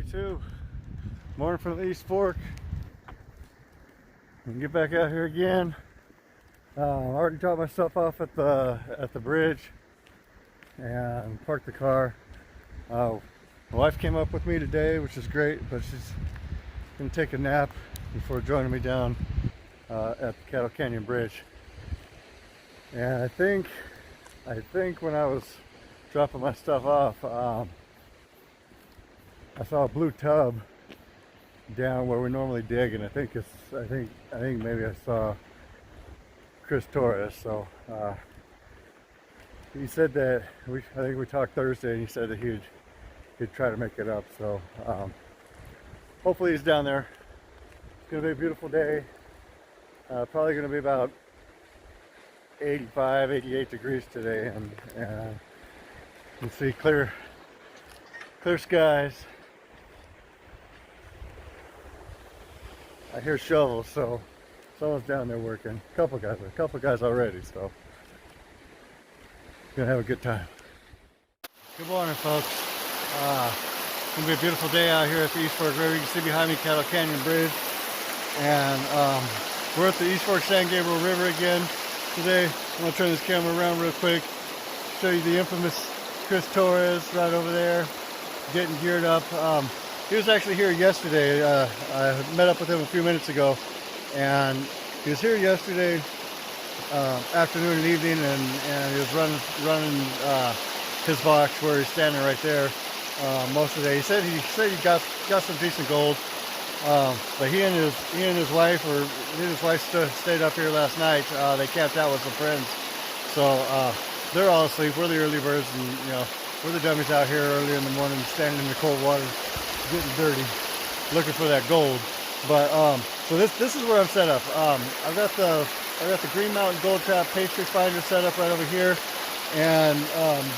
YouTube. Morning from the East Fork. And get back out here again. I already dropped my stuff off at the bridge and parked the car. My wife came up with me today, which is great, but she's gonna take a nap before joining me down at the Cattle Canyon Bridge. And I think when I was dropping my stuff off, I saw a blue tub down where we normally dig, and I think maybe I saw Chris Torres. So he said that I think we talked Thursday, and he said that he'd try to make it up. So hopefully he's down there. It's gonna be a beautiful day. Probably gonna be about 85, 88 degrees today, and you can see clear skies. I hear shovels, so someone's down there working. A couple guys already, so gonna have a good time. Good morning, folks. It's gonna be a beautiful day out here at the East Fork River. You can see behind me Cattle Canyon Bridge, and we're at the East Fork San Gabriel River again today. I'm gonna turn this camera around real quick, show you the infamous Chris Torres right over there, getting geared up. He was actually here yesterday. I met up with him a few minutes ago, and he was here yesterday afternoon and evening, and he was running his box where he's standing right there most of the day. He said he got some decent gold, but he and his wife stayed up here last night. They camped out with some friends, so they're all asleep. We're the early birds, and we're the dummies out here early in the morning, standing in the cold water, getting dirty, looking for that gold. But so this is where I'm set up. I've got the Green Mountain Gold Trap pastry finder set up right over here, and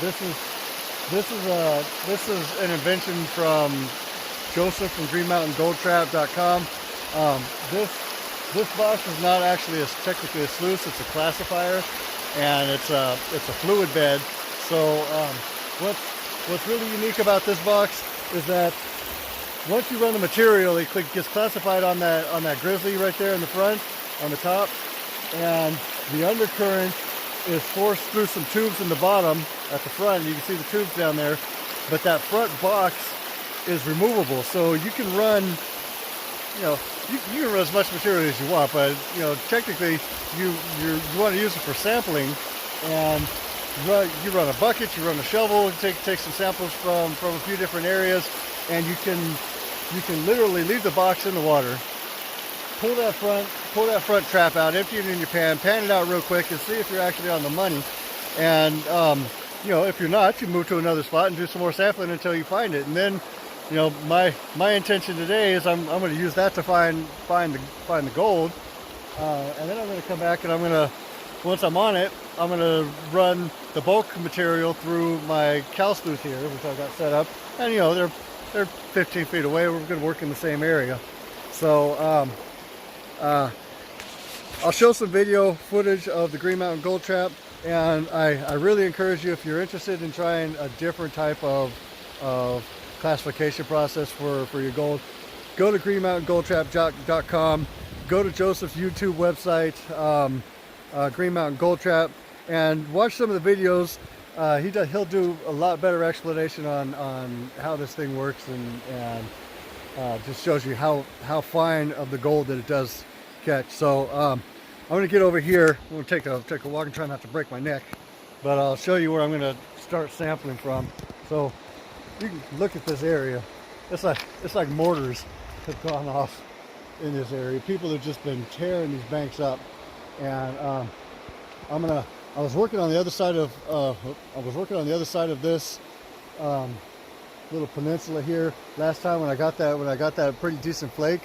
this is an invention from Joseph from GreenMountainGoldTrap.com. This box is not actually technically a sluice; it's a classifier, and it's a fluid bed. So what's really unique about this box is that once you run the material, it gets classified on that grizzly right there in the front, on the top, and the undercurrent is forced through some tubes in the bottom at the front. You can see the tubes down there, but that front box is removable, so you can run, you can run as much material as you want, but technically you want to use it for sampling, and you run a bucket, you run a shovel, take some samples from a few different areas, and you can literally leave the box in the water, pull that front trap out, empty it in your pan it out real quick, and see if you're actually on the money. And if you're not, you move to another spot and do some more sampling until you find it. And then my intention today is I'm going to use that to find the gold, and then I'm going to come back and once I'm on it, I'm going to run the bulk material through my cow sluice here, which I've got set up, and they're 15 feet away. We're going to work in the same area. So I'll show some video footage of the Green Mountain Gold Trap, and I really encourage you, if you're interested in trying a different type of classification process for your gold, go to GreenMountainGoldTrap.com, go to Joseph's YouTube website, Green Mountain Gold Trap, and watch some of the videos. He'll do a lot better explanation on how this thing works, and just shows you how fine of the gold that it does catch. So I'm going to get over here. I'm going to take a walk and try not to break my neck, but I'll show you where I'm going to start sampling from. So you can look at this area. It's like mortars have gone off in this area. People have just been tearing these banks up, and I was working on the other side of this little peninsula here last time when I got that pretty decent flake.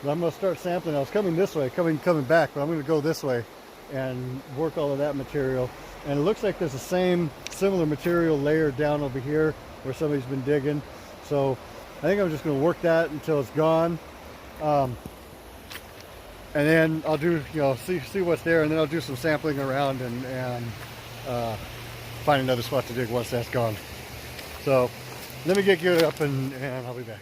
But I'm going to start sampling. I was coming this way, coming back, but I'm going to go this way and work all of that material. And it looks like there's the similar material layered down over here where somebody's been digging. So I think I'm just going to work that until it's gone. And then I'll do, see what's there, and then I'll do some sampling around and find another spot to dig once that's gone. So Let me get geared up and I'll be back.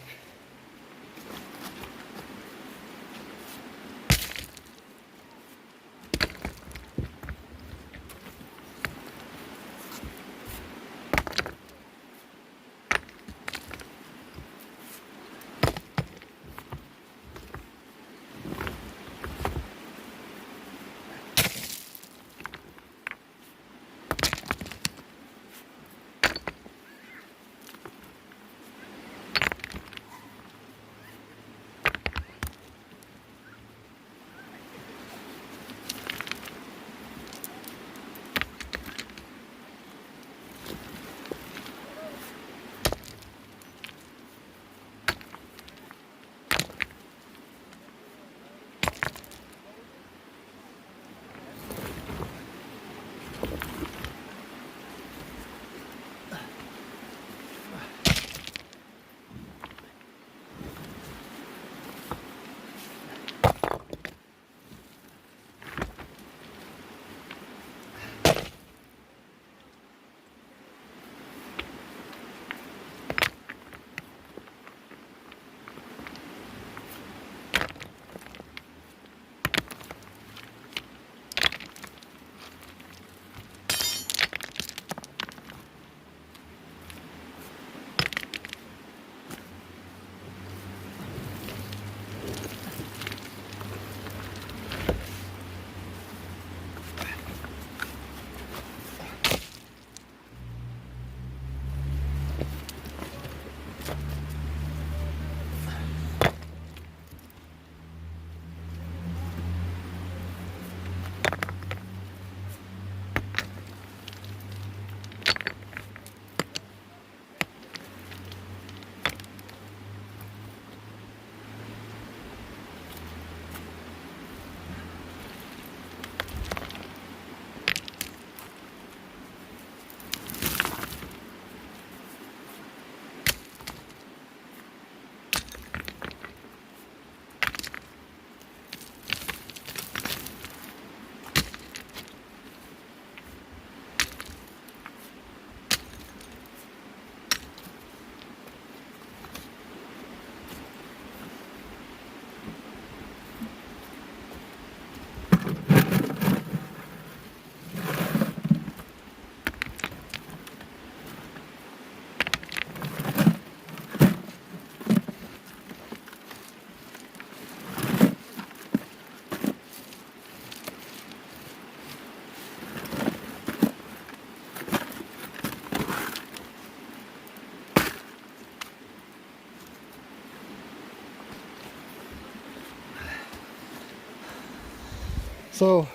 So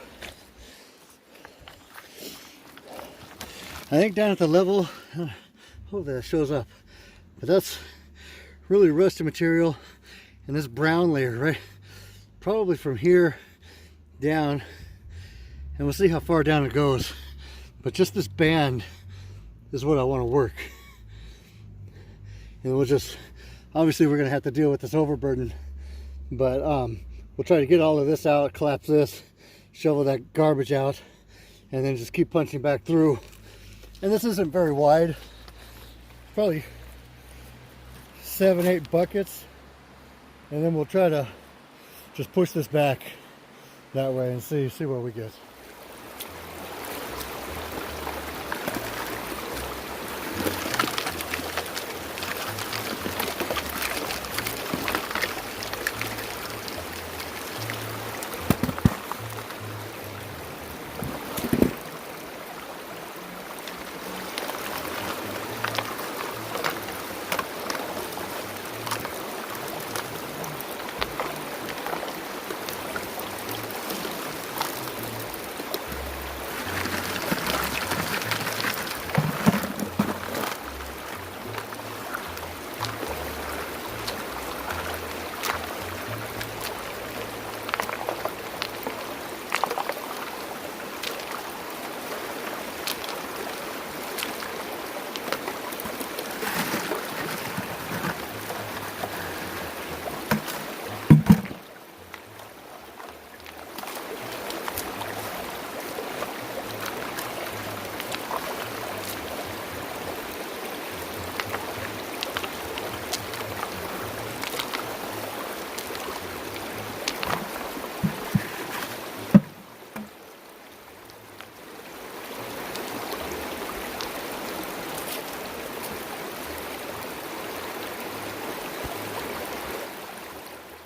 I think down at the level, hope that shows up, but that's really rusty material, and this brown layer, right, probably from here down, and we'll see how far down it goes, but just this band is what I want to work. And we'll just, obviously we're going to have to deal with this overburden, but we'll try to get all of this out, collapse this, shovel that garbage out, and then just keep punching back through. And this isn't very wide, probably 7-8 buckets, and then we'll try to just push this back that way and see where we get.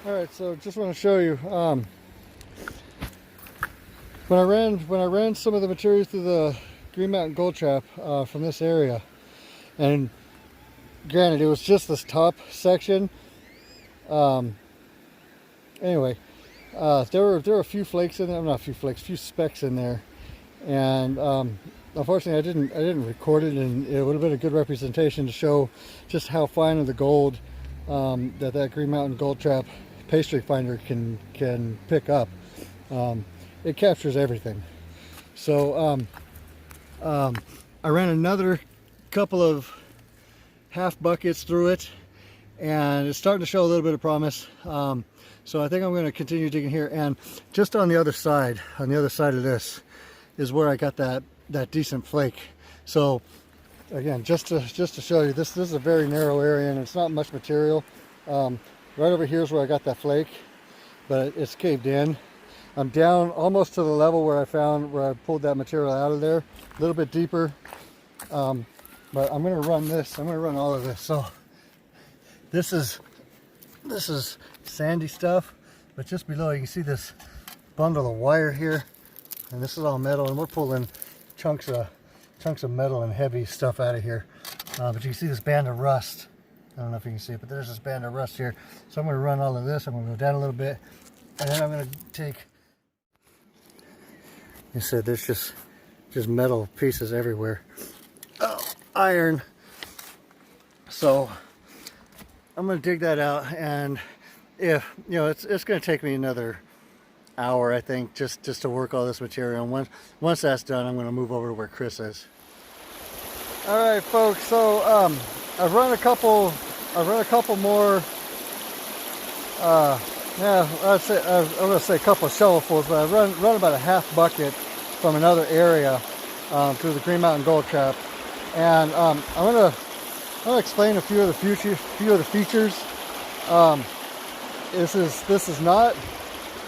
All right, so just want to show you when I ran some of the material through the Green Mountain Gold Trap from this area, and granted it was just this top section. Anyway, there were a few flakes in there, not a few flakes, a few specks in there, and unfortunately I didn't record it, and it would have been a good representation to show just how fine of the gold that Green Mountain Gold Trap pastry finder can pick up. It captures everything. So I ran another couple of half buckets through it, and it's starting to show a little bit of promise. So I think I'm going to continue digging here, and just on the other side of this is where I got that decent flake. So again, just to show you, this is a very narrow area and it's not much material. Right over here is where I got that flake, but it's caved in. I'm down almost to the level where I pulled that material out of there, a little bit deeper. But I'm going to run this. I'm going to run all of this. So this is sandy stuff, but just below you can see this bundle of wire here, and this is all metal, and we're pulling chunks of metal and heavy stuff out of here. But you can see this band of rust. I don't know if you can see it, but there's this band of rust here. So I'm going to run all of this. I'm going to go down a little bit, and then I'm going to take, you said there's just metal pieces everywhere. Oh, iron. So I'm going to dig that out, and if it's going to take me another hour, I think, just to work all this material. And once that's done, I'm going to move over to where Chris is. All right, folks. So I've run a couple more. Yeah, I'm going to say a couple of shovelfuls, but I've run about a half bucket from another area through the Green Mountain Gold Trap, and I'm going to explain a few of the features. This is not,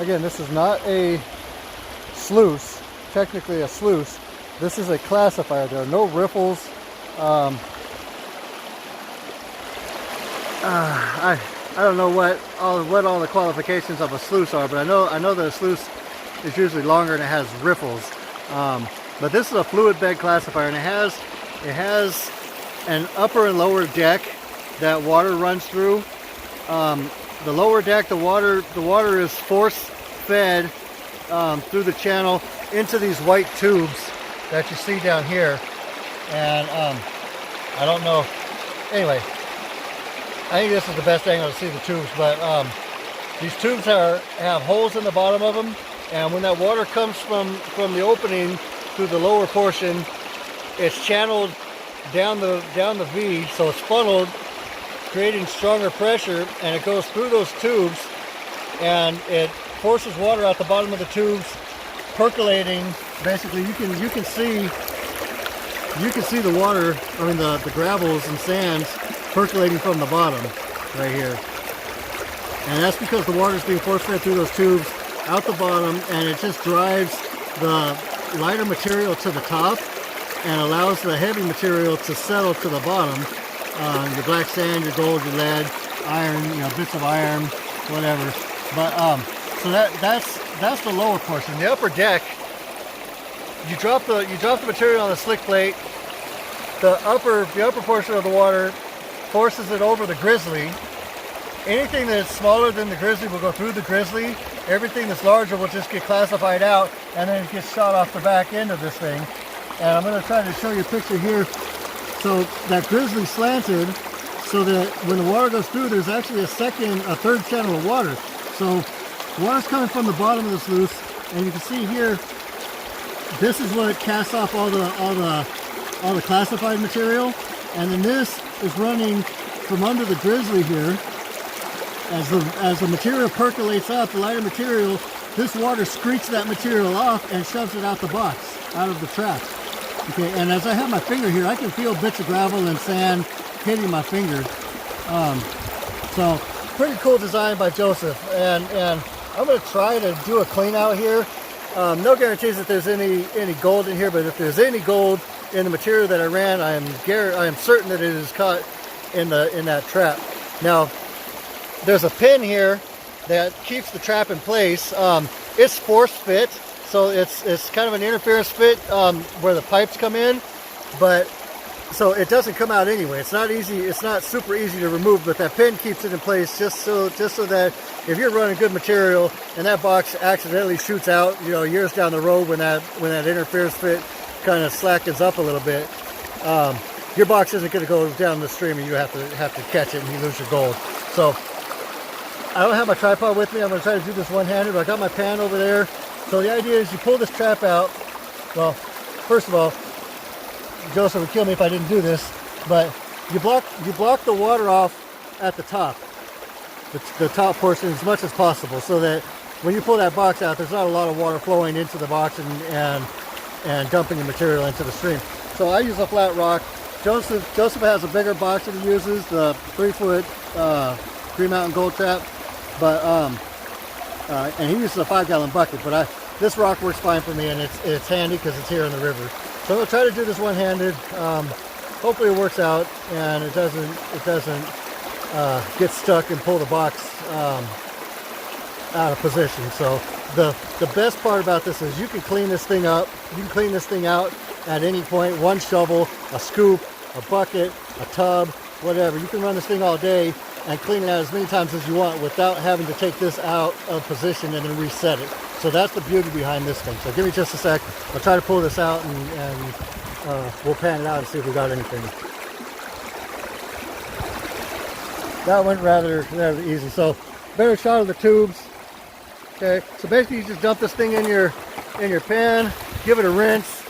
again, this is not a sluice, technically a sluice. This is a classifier. There are no riffles. I don't know what all the qualifications of a sluice are, but I know that a sluice is usually longer and it has riffles. But this is a fluid bed classifier, and it has an upper and lower deck that water runs through. The lower deck, the water is force fed through the channel into these white tubes that you see down here. And I don't know. Anyway, I think this is the best angle to see the tubes. But these tubes have holes in the bottom of them, and when that water comes from the opening through the lower portion, it's channeled down the V, so it's funneled, creating stronger pressure, and it goes through those tubes, and it forces water out the bottom of the tubes, percolating. Basically, you can see the water, I mean the gravels and sands percolating from the bottom right here, and that's because the water is being force fed through those tubes out the bottom, and it just drives the lighter material to the top and allows the heavy material to settle to the bottom. Your black sand, your gold, your lead, iron, bits of iron, whatever. But so that's the lower portion. The upper deck, you drop the material on the slick plate. The upper portion of the water forces it over the grizzly. Anything that's smaller than the grizzly will go through the grizzly. Everything that's larger will just get classified out, and then it gets shot off the back end of this thing. And I'm going to try to show you a picture here. So that grizzly slanted so that when the water goes through, there's actually a third channel of water. So water's coming from the bottom of the sluice, and you can see here, this is what casts off all the classified material, and then this is running from under the grizzly here. As the material percolates out, the lighter material, this water screeches that material off and shoves it out the box, out of the trap. Okay, and as I have my finger here, I can feel bits of gravel and sand hitting my finger. So pretty cool design by Joseph, and I'm going to try to do a clean out here. No guarantees that there's any gold in here, but if there's any gold in the material that I ran, I am certain that it is caught in that trap. Now, there's a pin here that keeps the trap in place. It's force fit, so it's kind of an interference fit where the pipes come in, but so it doesn't come out anyway. It's not easy. It's not super easy to remove, but that pin keeps it in place just so that if you're running good material and that box accidentally shoots out, you know, years down the road when that interference fit kind of slackens up a little bit, your box isn't going to go down the stream and you have to catch it and you lose your gold. So I don't have my tripod with me. I'm going to try to do this one-handed, but I got my pan over there. So the idea is you pull this trap out. Well, first of all, Joseph would kill me if I didn't do this, but you block the water off at the top, the top portion as much as possible, so that when you pull that box out, there's not a lot of water flowing into the box and dumping the material into the stream. So I use a flat rock. Joseph has a bigger box that he uses, the 3-foot Green Mountain Gold Trap, but and he uses a 5-gallon bucket. But this rock works fine for me, and it's handy because it's here in the river. So I'm gonna try to do this one-handed. Hopefully it works out and it doesn't get stuck and pull the box out of position. So the best part about this is you can clean this thing up. You can clean this thing out at any point. One shovel, a scoop, a bucket, a tub, whatever. You can run this thing all day and clean it out as many times as you want without having to take this out of position and then reset it. So that's the beauty behind this thing. So give me just a sec. I'll try to pull this out and we'll pan it out and see if we got anything. That went rather easy. So better shot of the tubes. Okay, so basically you just dump this thing in your pan, give it a rinse.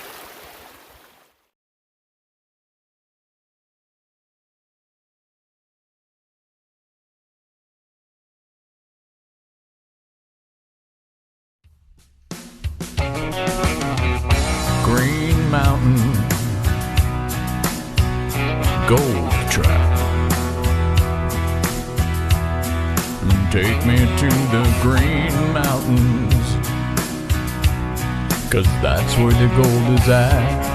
Green Mountain Gold Trap. Take me to the Green Mountains, 'cause that's where the gold is at.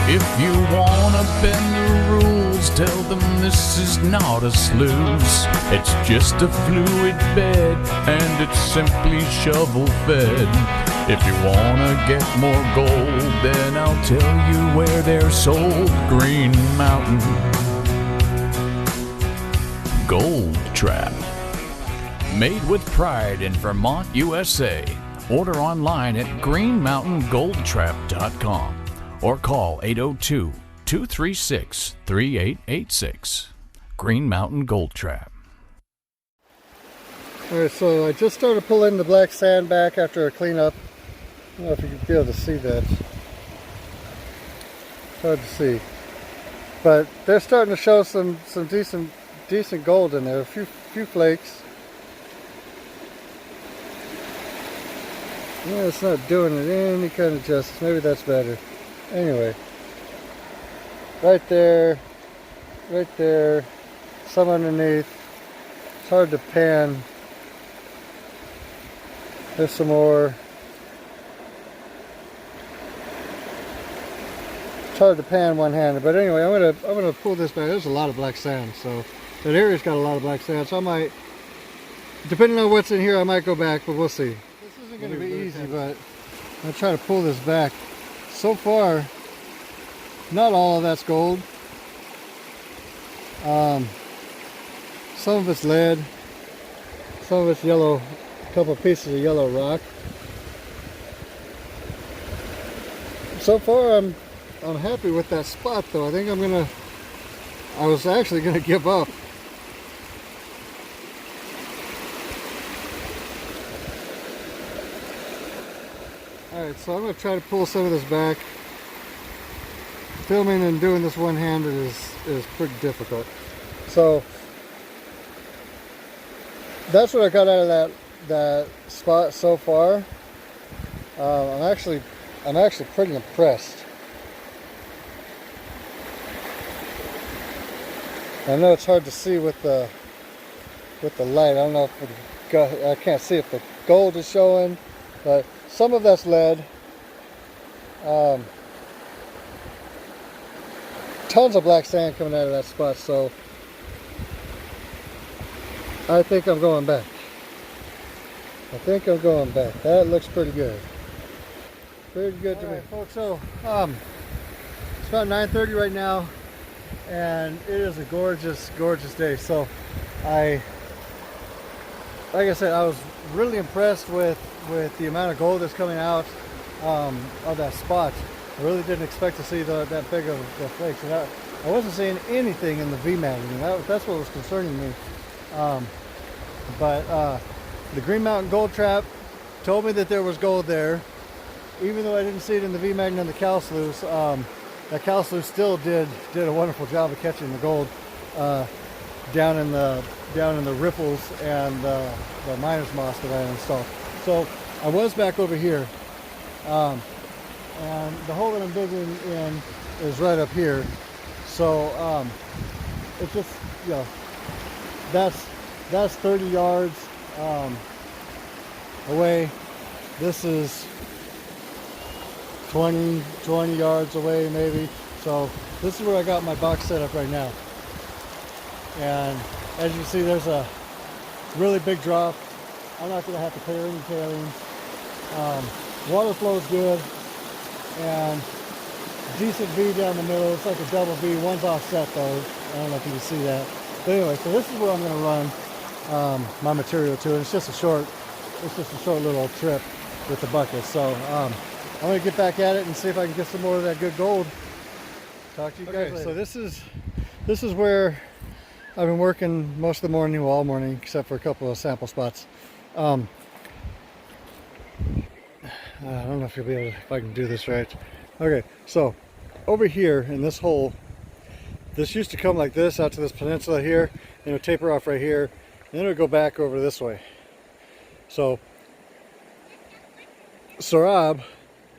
If you wanna bend the rules, tell them this is not a sluice. It's just a fluid bed and it's simply shovel fed. If you wanna get more gold, then I'll tell you where they're sold. Green Mountain Gold Trap. Made with pride in Vermont, USA. Order online at greenmountaingoldtrap.com or call 802-236-3886. Green Mountain Gold Trap. Alright, so I just started pulling the black sand back after a cleanup. I don't know if you can be able to see that. It's hard to see. But they're starting to show some decent gold in there. A few flakes. Yeah, it's not doing it any kind of justice. Maybe that's better. Anyway, right there, some underneath. It's hard to pan. There's some more. It's hard to pan one-handed, but anyway, I'm gonna pull this back. There's a lot of black sand, so that area's got a lot of black sand. So I might, depending on what's in here, I might go back, but we'll see. This isn't gonna be easy, but I'll try to pull this back. So far, not all of that's gold. Some of it's lead, some of it's yellow, a couple of pieces of yellow rock. So far, I'm happy with that spot, though. I think I was actually gonna give up. Alright, so I'm going to try to pull some of this back. Filming and doing this one-handed is pretty difficult. So that's what I got out of that spot so far. I'm actually pretty impressed. I know it's hard to see with the light. I don't know if I can't see if the gold is showing, but some of that's lead. Tons of black sand coming out of that spot, so I think I'm going back. I think I'm going back. That looks pretty good. Pretty good to me. Folks, so it's about 9:30 right now, and it is a gorgeous, gorgeous day. So like I said, I was really impressed with the amount of gold that's coming out of that spot. I really didn't expect to see that big of the flakes. And I wasn't seeing anything in the VMAG. That's what was concerning me. But the Green Mountain Gold Trap told me that there was gold there, even though I didn't see it in the VMAG and the cow sluice. That cow sluice still did a wonderful job of catching the gold down in the riffles and the miner's moss that I installed. So I was back over here, and the hole that I'm digging in is right up here. So it's just, you know, that's 30 yards away. This is 20 yards away maybe. So this is where I got my box set up right now. And as you see, there's a really big drop. I'm not going to have to clear any tailings. Water flow is good, and decent V down the middle. It's like a double V. One's offset though. I don't know if you can see that. But anyway, so this is where I'm going to run my material to. And it's just a short little trip with the bucket. So I'm going to get back at it and see if I can get some more of that good gold. Talk to you guys later. So this is where I've been working most of the morning, well, all morning, except for a couple of sample spots. I don't know if you'll be able to, if I can do this right. Okay, so over here in this hole, this used to come like this out to this peninsula here, and it would taper off right here, and then it would go back over this way. So Sarab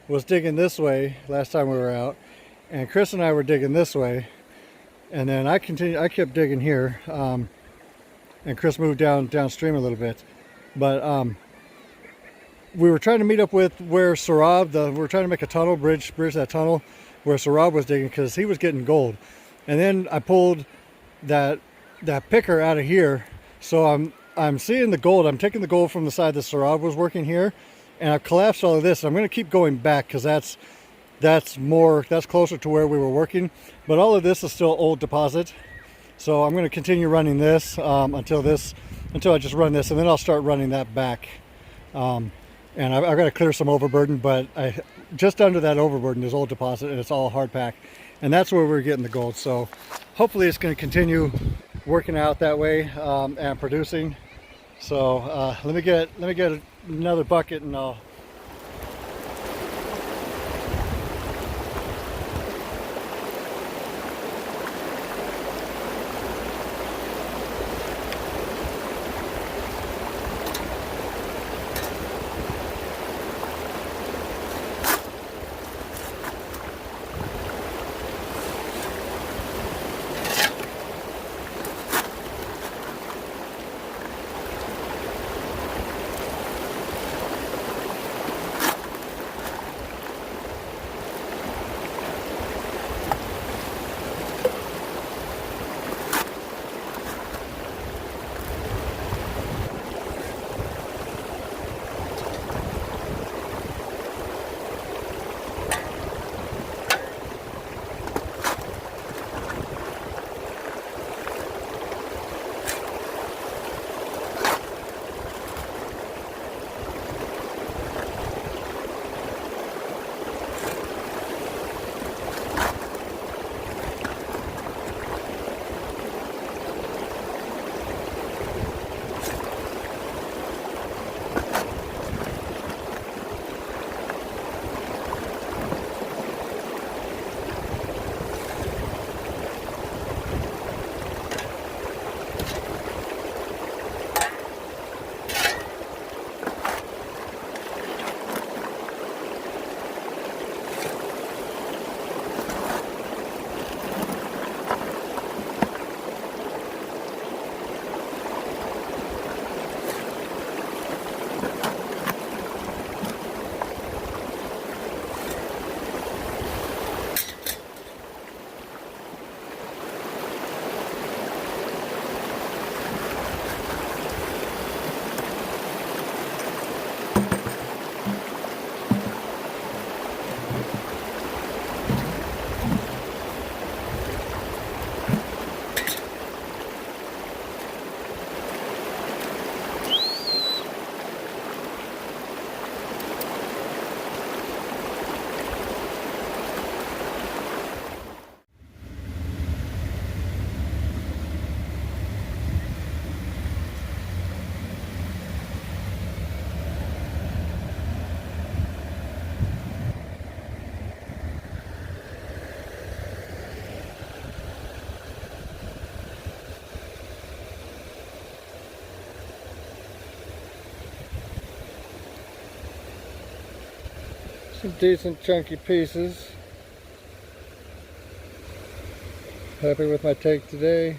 was digging this way last time we were out, and Chris and I were digging this way, and then I kept digging here, and Chris moved downstream a little bit. But we were trying to meet up with where Sarab, we were trying to make a tunnel, bridge that tunnel where Sarab was digging, because he was getting gold. And then I pulled that picker out of here, so I'm seeing the gold. I'm taking the gold from the side that Sarab was working here, and I've collapsed all of this. I'm going to keep going back because that's closer to where we were working. But all of this is still old deposit, so I'm going to continue running this until I just run this, and then I'll start running that back. And I've got to clear some overburden, but just under that overburden is old deposit, and it's all hard pack, and that's where we're getting the gold. So hopefully it's going to continue working out that way and producing. So let me get another bucket, and I'll. Some decent chunky pieces. Happy with my take today.